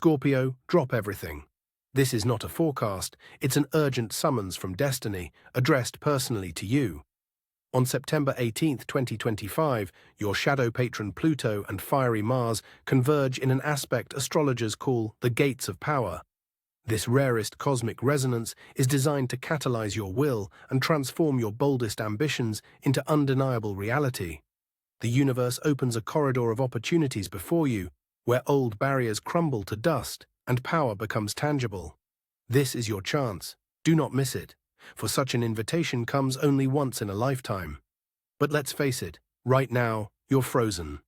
Scorpio, drop everything. This is not a forecast, it's an urgent summons from destiny, addressed personally to you. On September 18, 2025, your shadow patron Pluto and fiery Mars converge in an aspect astrologers call the gates of power. This rarest cosmic resonance is designed to catalyze your will and transform your boldest ambitions into undeniable reality. The universe opens a corridor of opportunities before you, where old barriers crumble to dust and power becomes tangible. This is your chance. Do not miss it, for such an invitation comes only once in a lifetime. But let's face it, right now, you're frozen.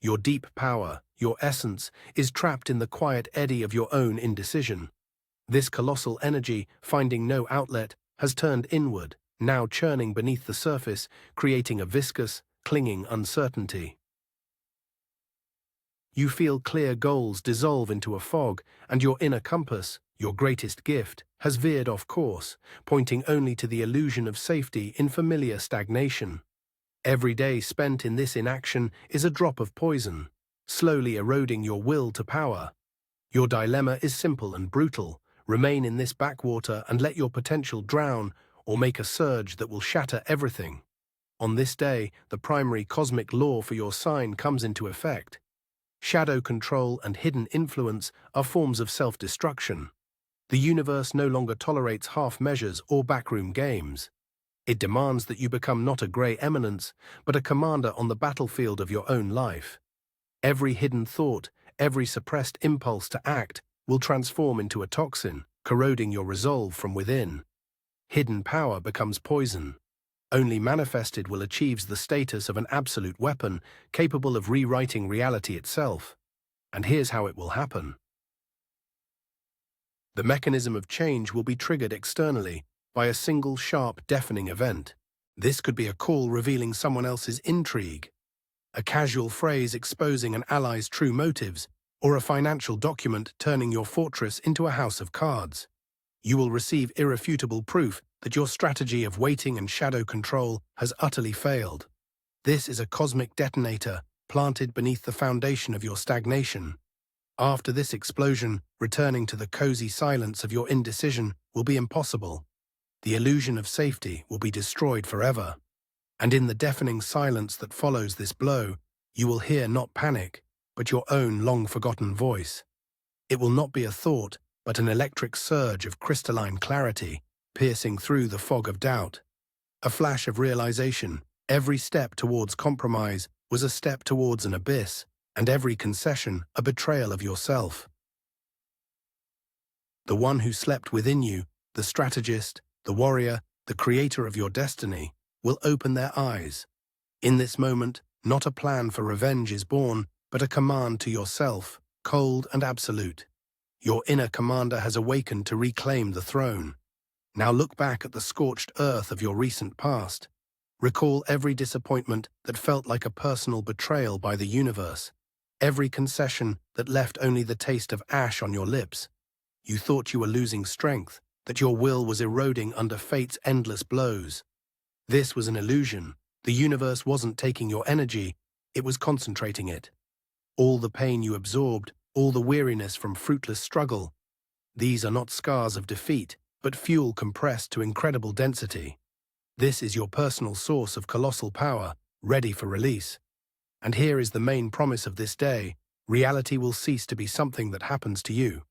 Your deep power, your essence, is trapped in the quiet eddy of your own indecision. This colossal energy, finding no outlet, has turned inward, now churning beneath the surface, creating a viscous, clinging uncertainty. You feel clear goals dissolve into a fog, and your inner compass, your greatest gift, has veered off course, pointing only to the illusion of safety in familiar stagnation. Every day spent in this inaction is a drop of poison, slowly eroding your will to power. Your dilemma is simple and brutal. Remain in this backwater and let your potential drown, or make a surge that will shatter everything. On this day, the primary cosmic law for your sign comes into effect. Shadow control and hidden influence are forms of self-destruction. The universe no longer tolerates half measures or backroom games. It demands that you become not a grey eminence, but a commander on the battlefield of your own life. Every hidden thought, every suppressed impulse to act, will transform into a toxin, corroding your resolve from within. Hidden power becomes poison. Only manifested will achieve the status of an absolute weapon, capable of rewriting reality itself. And here's how it will happen. The mechanism of change will be triggered externally by a single sharp, deafening event. This could be a call revealing someone else's intrigue, a casual phrase exposing an ally's true motives, or a financial document turning your fortress into a house of cards. You will receive irrefutable proof that your strategy of waiting and shadow control has utterly failed. This is a cosmic detonator planted beneath the foundation of your stagnation. After this explosion, returning to the cozy silence of your indecision will be impossible. The illusion of safety will be destroyed forever. And in the deafening silence that follows this blow, you will hear not panic, but your own long-forgotten voice. It will not be a thought, but an electric surge of crystalline clarity, piercing through the fog of doubt. A flash of realization. Every step towards compromise was a step towards an abyss, and every concession a betrayal of yourself. The one who slept within you, the strategist, the warrior, the creator of your destiny, will open their eyes. In this moment, not a plan for revenge is born, but a command to yourself, cold and absolute. Your inner commander has awakened to reclaim the throne. Now look back at the scorched earth of your recent past. Recall every disappointment that felt like a personal betrayal by the universe, every concession that left only the taste of ash on your lips. You thought you were losing strength, that your will was eroding under fate's endless blows. This was an illusion. The universe wasn't taking your energy, it was concentrating it. All the pain you absorbed, all the weariness from fruitless struggle, these are not scars of defeat, but fuel compressed to incredible density. This is your personal source of colossal power, ready for release. And here is the main promise of this day: reality will cease to be something that happens to you.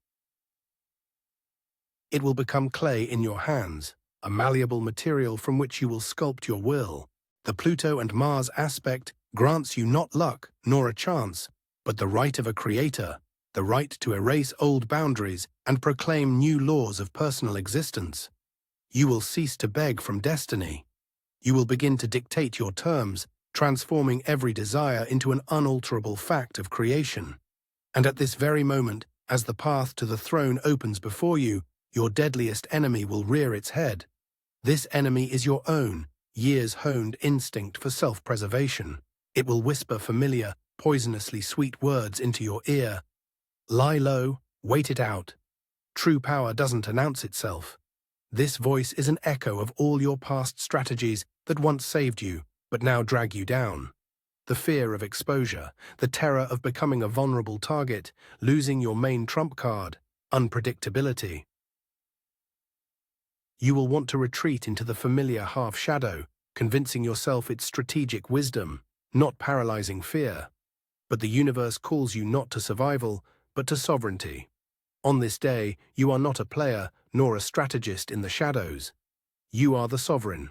It will become clay in your hands, a malleable material from which you will sculpt your will. The Pluto and Mars aspect grants you not luck nor a chance, but the right of a creator, the right to erase old boundaries and proclaim new laws of personal existence. You will cease to beg from destiny. You will begin to dictate your terms, transforming every desire into an unalterable fact of creation. And at this very moment, as the path to the throne opens before you, your deadliest enemy will rear its head. This enemy is your own, years-honed instinct for self-preservation. It will whisper familiar, poisonously sweet words into your ear. Lie low, wait it out. True power doesn't announce itself. This voice is an echo of all your past strategies that once saved you, but now drag you down. the fear of exposure, the terror of becoming a vulnerable target, losing your main trump card, unpredictability. You will want to retreat into the familiar half-shadow, convincing yourself it's strategic wisdom, not paralyzing fear. But the universe calls you not to survival, but to sovereignty. On this day, you are not a player, nor a strategist in the shadows. You are the sovereign.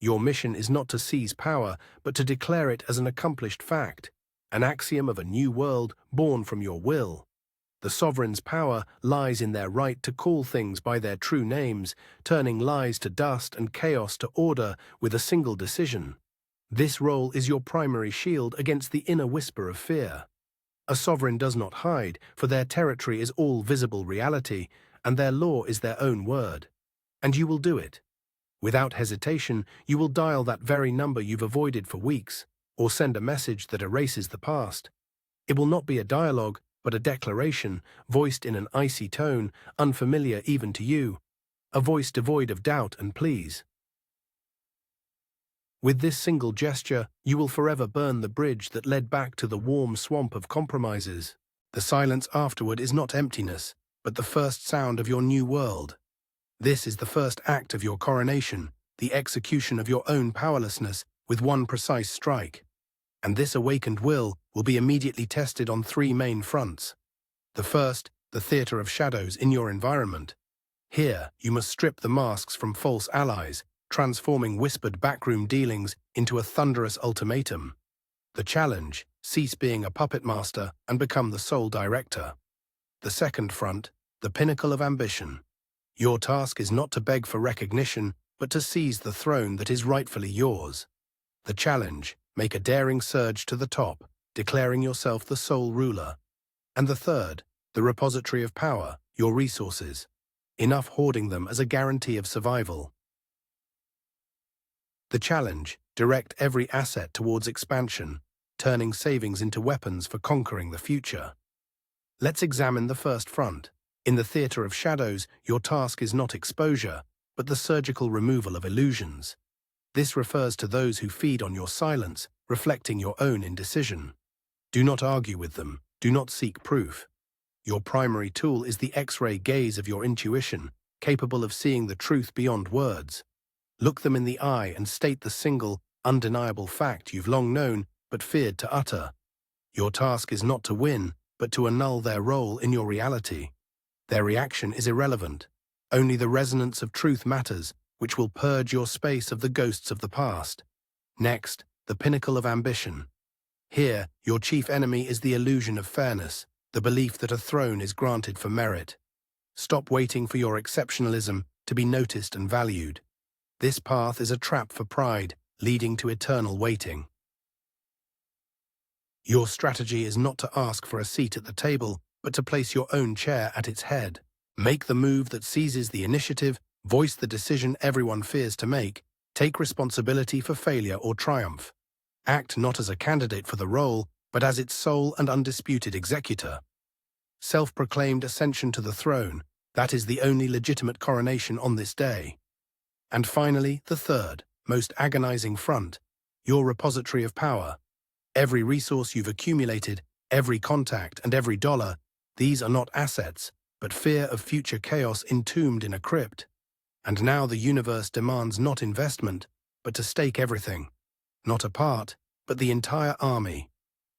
Your mission is not to seize power, but to declare it as an accomplished fact, an axiom of a new world born from your will. The sovereign's power lies in their right to call things by their true names, turning lies to dust and chaos to order with a single decision. This role is your primary shield against the inner whisper of fear. A sovereign does not hide, for their territory is all visible reality, and their law is their own word. And you will do it. Without hesitation, you will dial that very number you've avoided for weeks, or send a message that erases the past. It will not be a dialogue, but a declaration, voiced in an icy tone, unfamiliar even to you, a voice devoid of doubt and pleas. With this single gesture, you will forever burn the bridge that led back to the warm swamp of compromises. The silence afterward is not emptiness, but the first sound of your new world. This is the first act of your coronation, the execution of your own powerlessness with one precise strike. And this awakened will be immediately tested on three main fronts. The first, the theater of shadows in your environment. Here, you must strip the masks from false allies, transforming whispered backroom dealings into a thunderous ultimatum. The challenge, cease being a puppet master and become the sole director. The second front, the pinnacle of ambition. Your task is not to beg for recognition, but to seize the throne that is rightfully yours. The challenge, make a daring surge to the top, declaring yourself the sole ruler. And the third, the repository of power, your resources. Enough hoarding them as a guarantee of survival. The challenge, direct every asset towards expansion, turning savings into weapons for conquering the future. Let's examine the first front. In the theater of shadows, your task is not exposure, but the surgical removal of illusions. This refers to those who feed on your silence, reflecting your own indecision. Do not argue with them, do not seek proof. Your primary tool is the X-ray gaze of your intuition, capable of seeing the truth beyond words. Look them in the eye and state the single, undeniable fact you've long known but feared to utter. Your task is not to win, but to annul their role in your reality. Their reaction is irrelevant. Only the resonance of truth matters, which will purge your space of the ghosts of the past. Next, the pinnacle of ambition. Here, your chief enemy is the illusion of fairness, the belief that a throne is granted for merit. Stop waiting for your exceptionalism to be noticed and valued. This path is a trap for pride, leading to eternal waiting. Your strategy is not to ask for a seat at the table, but to place your own chair at its head. Make the move that seizes the initiative, voice the decision everyone fears to make, take responsibility for failure or triumph. Act not as a candidate for the role, but as its sole and undisputed executor. Self-proclaimed ascension to the throne, that is the only legitimate coronation on this day. And finally, the third, most agonizing front, your repository of power. Every resource you've accumulated, every contact and every dollar, these are not assets, but fear of future chaos entombed in a crypt. And now the universe demands not investment, but to stake everything. Not a part, but the entire army.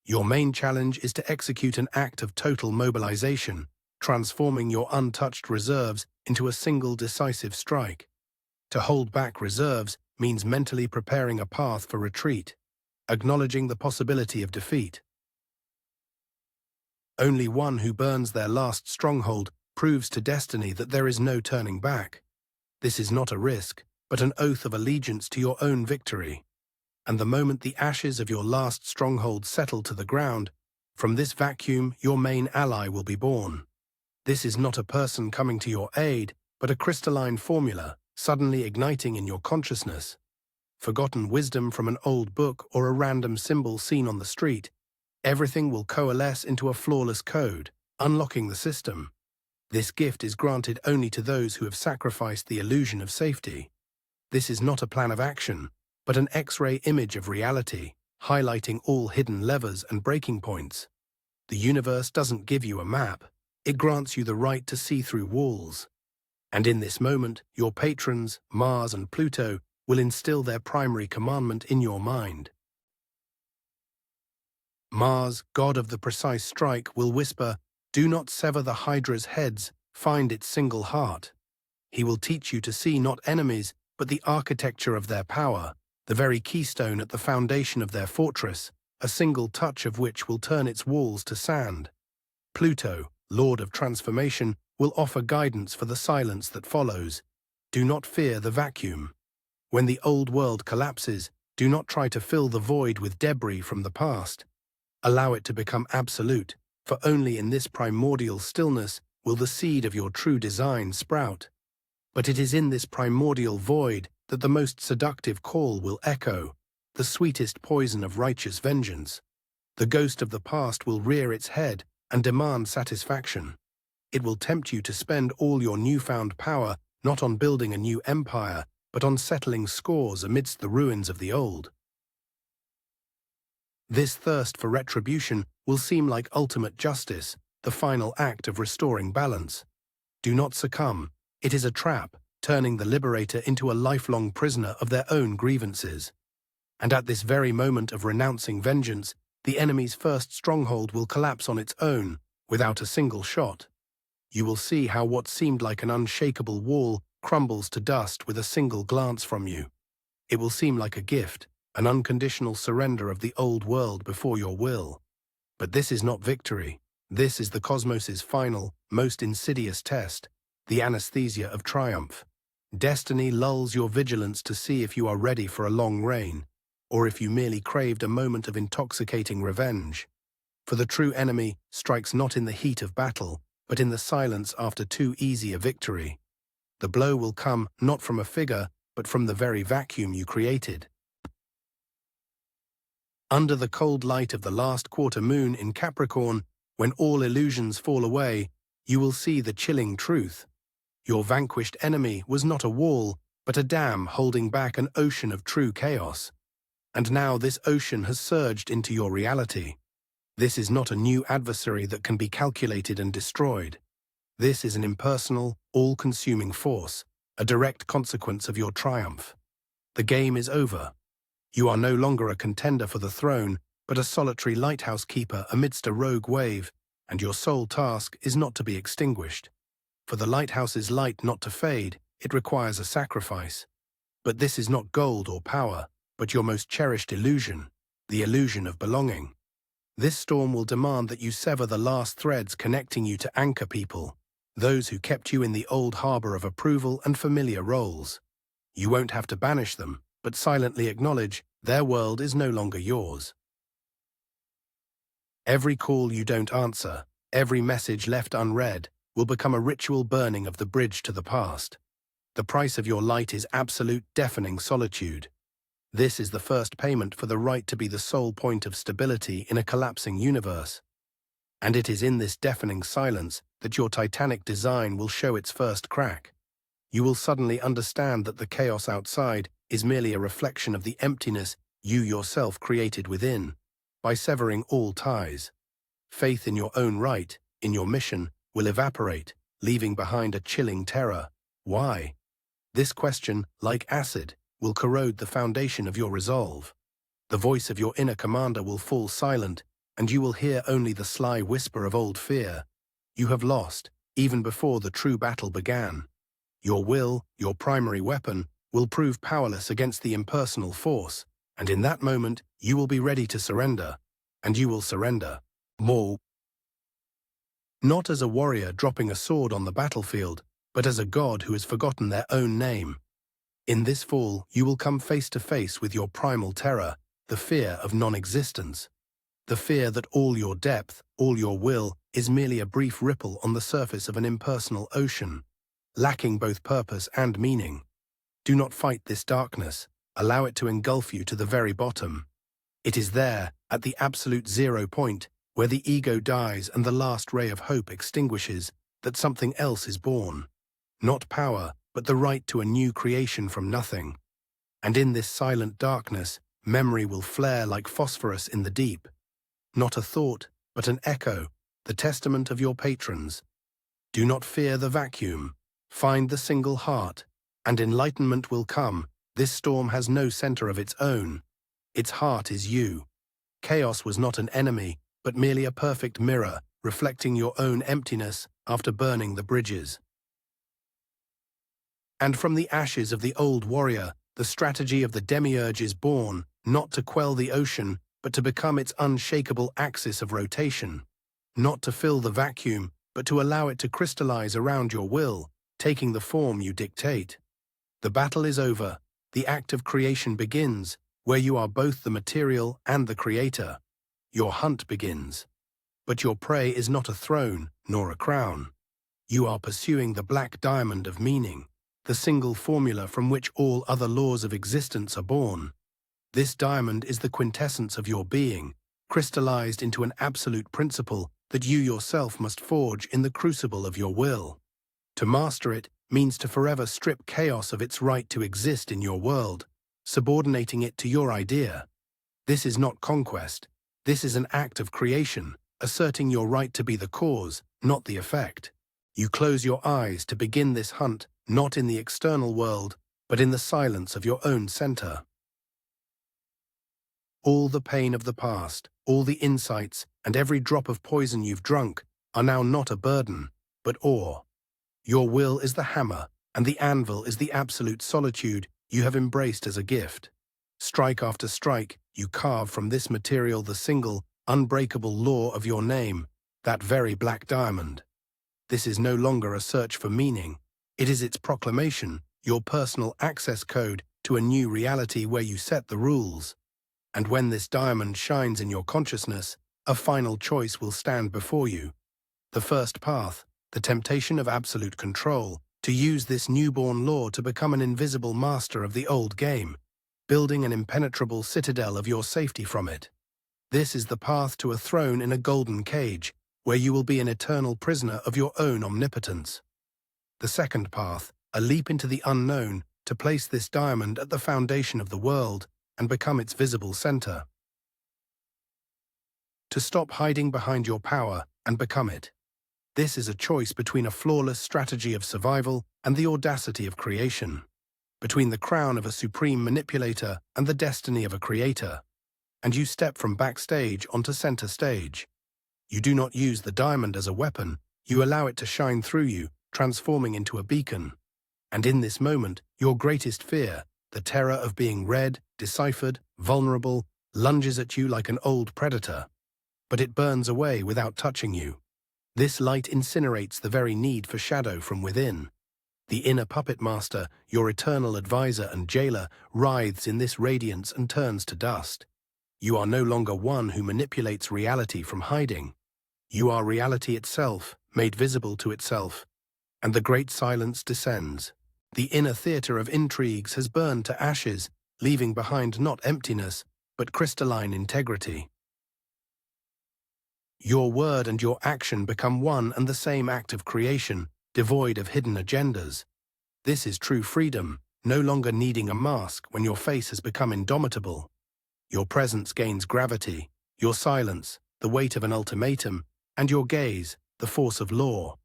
Your main challenge is to execute an act of total mobilization, transforming your untouched reserves into a single decisive strike. To hold back reserves means mentally preparing a path for retreat, acknowledging the possibility of defeat. Only one who burns their last stronghold proves to destiny that there is no turning back. This is not a risk, but an oath of allegiance to your own victory. And the moment the ashes of your last stronghold settle to the ground, from this vacuum your main ally will be born. This is not a person coming to your aid, but a crystalline formula, suddenly igniting in your consciousness. Forgotten wisdom from an old book or a random symbol seen on the street, everything will coalesce into a flawless code, unlocking the system. This gift is granted only to those who have sacrificed the illusion of safety. This is not a plan of action, but an X-ray image of reality, highlighting all hidden levers and breaking points. The universe doesn't give you a map, it grants you the right to see through walls. And in this moment, your patrons, Mars and Pluto, will instill their primary commandment in your mind. Mars, god of the precise strike, will whisper, "Do not sever the Hydra's heads, find its single heart." He will teach you to see not enemies, but the architecture of their power, the very keystone at the foundation of their fortress, a single touch of which will turn its walls to sand. Pluto, lord of transformation, will offer guidance for the silence that follows. Do not fear the vacuum. When the old world collapses, do not try to fill the void with debris from the past. Allow it to become absolute, for only in this primordial stillness will the seed of your true design sprout. But it is in this primordial void that the most seductive call will echo, the sweetest poison of righteous vengeance. The ghost of the past will rear its head and demand satisfaction. It will tempt you to spend all your newfound power not on building a new empire, but on settling scores amidst the ruins of the old. This thirst for retribution will seem like ultimate justice, the final act of restoring balance. Do not succumb. It is a trap, turning the liberator into a lifelong prisoner of their own grievances. And at this very moment of renouncing vengeance, the enemy's first stronghold will collapse on its own, without a single shot. You will see how what seemed like an unshakable wall crumbles to dust with a single glance from you. It will seem like a gift, an unconditional surrender of the old world before your will. But this is not victory. This is the cosmos's final, most insidious test, the anesthesia of triumph. Destiny lulls your vigilance to see if you are ready for a long reign, or if you merely craved a moment of intoxicating revenge. For the true enemy strikes not in the heat of battle, but in the silence after too easy a victory. The blow will come not from a figure, but from the very vacuum you created. Under the cold light of the last quarter moon in Capricorn, when all illusions fall away, you will see the chilling truth. Your vanquished enemy was not a wall, but a dam holding back an ocean of true chaos. And now this ocean has surged into your reality. This is not a new adversary that can be calculated and destroyed. This is an impersonal, all-consuming force, a direct consequence of your triumph. The game is over. You are no longer a contender for the throne, but a solitary lighthouse keeper amidst a rogue wave, and your sole task is not to be extinguished. For the lighthouse's light not to fade, it requires a sacrifice. But this is not gold or power, but your most cherished illusion, the illusion of belonging. This storm will demand that you sever the last threads connecting you to anchor people, those who kept you in the old harbor of approval and familiar roles. You won't have to banish them, but silently acknowledge their world is no longer yours. Every call you don't answer, every message left unread, will become a ritual burning of the bridge to the past. The price of your light is absolute deafening solitude. This is the first payment for the right to be the sole point of stability in a collapsing universe. And it is in this deafening silence that your titanic design will show its first crack. You will suddenly understand that the chaos outside is merely a reflection of the emptiness you yourself created within. By severing all ties, faith in your own right, in your mission, will evaporate, leaving behind a chilling terror. Why? This question, like acid, will corrode the foundation of your resolve. The voice of your inner commander will fall silent, and you will hear only the sly whisper of old fear. You have lost, even before the true battle began. Your will, your primary weapon, will prove powerless against the impersonal force, and in that moment you will be ready to surrender, and you will surrender. More. Not as a warrior dropping a sword on the battlefield, but as a god who has forgotten their own name. In this fall, you will come face to face with your primal terror, the fear of non-existence. The fear that all your depth, all your will, is merely a brief ripple on the surface of an impersonal ocean, lacking both purpose and meaning. Do not fight this darkness. Allow it to engulf you to the very bottom. It is there, at the absolute zero point, where the ego dies and the last ray of hope extinguishes, that something else is born. Not power, but the right to a new creation from nothing. And in this silent darkness, Memory will flare like phosphorus in the deep. Not a thought, but an echo, the testament of your patrons. Do not fear the vacuum. Find the single heart, and enlightenment will come. This storm has no center of its own. Its heart is you. Chaos was not an enemy, but merely a perfect mirror, reflecting your own emptiness after burning the bridges. And from the ashes of the old warrior, the strategy of the demiurge is born, not to quell the ocean, but to become its unshakable axis of rotation. Not to fill the vacuum, but to allow it to crystallize around your will, taking the form you dictate. The battle is over. The act of creation begins, where you are both the material and the creator. Your hunt begins. But your prey is not a throne, nor a crown. You are pursuing the black diamond of meaning, the single formula from which all other laws of existence are born. This diamond is the quintessence of your being, crystallized into an absolute principle that you yourself must forge in the crucible of your will. To master it means to forever strip chaos of its right to exist in your world, subordinating it to your idea. This is not conquest. This is an act of creation, asserting your right to be the cause, not the effect. You close your eyes to begin this hunt, not in the external world, but in the silence of your own center. All the pain of the past, all the insights, and every drop of poison you've drunk are now not a burden, but ore. Your will is the hammer, and the anvil is the absolute solitude you have embraced as a gift. Strike after strike, you carve from this material the single, unbreakable law of your name, that very black diamond. This is no longer a search for meaning. It is its proclamation, your personal access code to a new reality where you set the rules. And when this diamond shines in your consciousness, a final choice will stand before you. The first path, the temptation of absolute control, to use this newborn law to become an invisible master of the old game, building an impenetrable citadel of your safety from it. This is the path to a throne in a golden cage, where you will be an eternal prisoner of your own omnipotence. The second path, a leap into the unknown, to place this diamond at the foundation of the world and become its visible center. To stop hiding behind your power and become it. This is a choice between a flawless strategy of survival and the audacity of creation, between the crown of a supreme manipulator and the destiny of a creator. And you step from backstage onto center stage. You do not use the diamond as a weapon, you allow it to shine through you, transforming into a beacon. And in this moment, your greatest fear, the terror of being read, deciphered, vulnerable, lunges at you like an old predator. But it burns away without touching you. This light incinerates the very need for shadow from within. The inner puppet master, your eternal advisor and jailer, writhes in this radiance and turns to dust. You are no longer one who manipulates reality from hiding. You are reality itself, made visible to itself. And the great silence descends. The inner theater of intrigues has burned to ashes, leaving behind not emptiness, but crystalline integrity. Your word and your action become one and the same act of creation, devoid of hidden agendas. This is true freedom, no longer needing a mask when your face has become indomitable. Your presence gains gravity, your silence, the weight of an ultimatum, and your gaze, the force of law.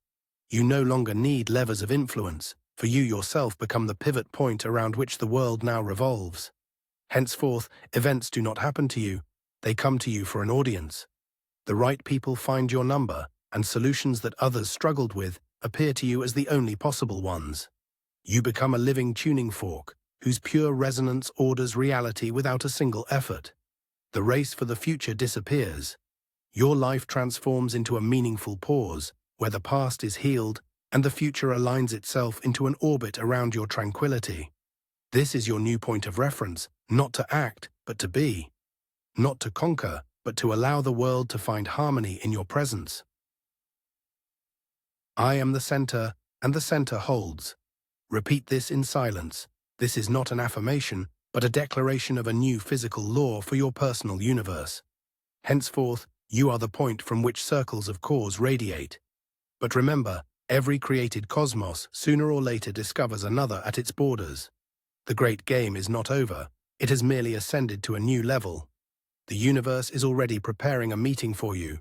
You no longer need levers of influence, for you yourself become the pivot point around which the world now revolves. Henceforth, events do not happen to you, they come to you for an audience. The right people find your number, and solutions that others struggled with appear to you as the only possible ones. You become a living tuning fork, whose pure resonance orders reality without a single effort. The race for the future disappears. Your life transforms into a meaningful pause, where the past is healed and the future aligns itself into an orbit around your tranquility. This is your new point of reference, not to act, but to be. Not to conquer, but to allow the world to find harmony in your presence. I am the center, and the center holds. Repeat this in silence. This is not an affirmation, but a declaration of a new physical law for your personal universe. Henceforth, you are the point from which circles of cause radiate. But remember, every created cosmos sooner or later discovers another at its borders. The great game is not over. It has merely ascended to a new level. The universe is already preparing a meeting for you,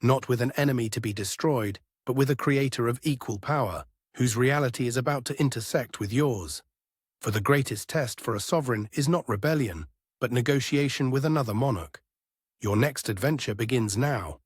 not with an enemy to be destroyed, but with a creator of equal power, whose reality is about to intersect with yours. For the greatest test for a sovereign is not rebellion, but negotiation with another monarch. Your next adventure begins now.